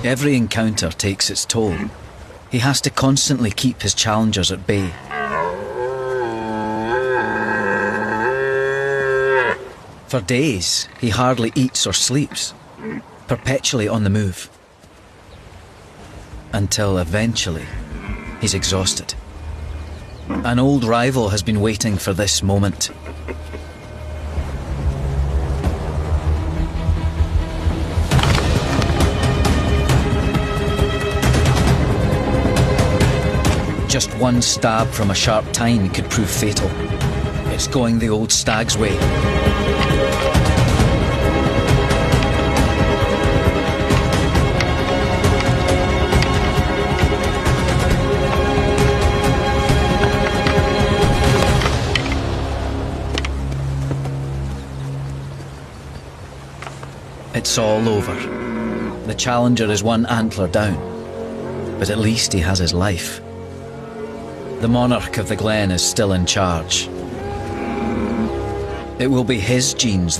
Every encounter takes its toll. He has to constantly keep his challengers at bay. For days, he hardly eats or sleeps, perpetually on the move. Until eventually, he's exhausted. An old rival has been waiting for this moment. Just one stab from a sharp tine could prove fatal. It's going the old stag's way. It's all over. The challenger is one antler down, but at least he has his life. The monarch of the glen is still in charge. It will be his genes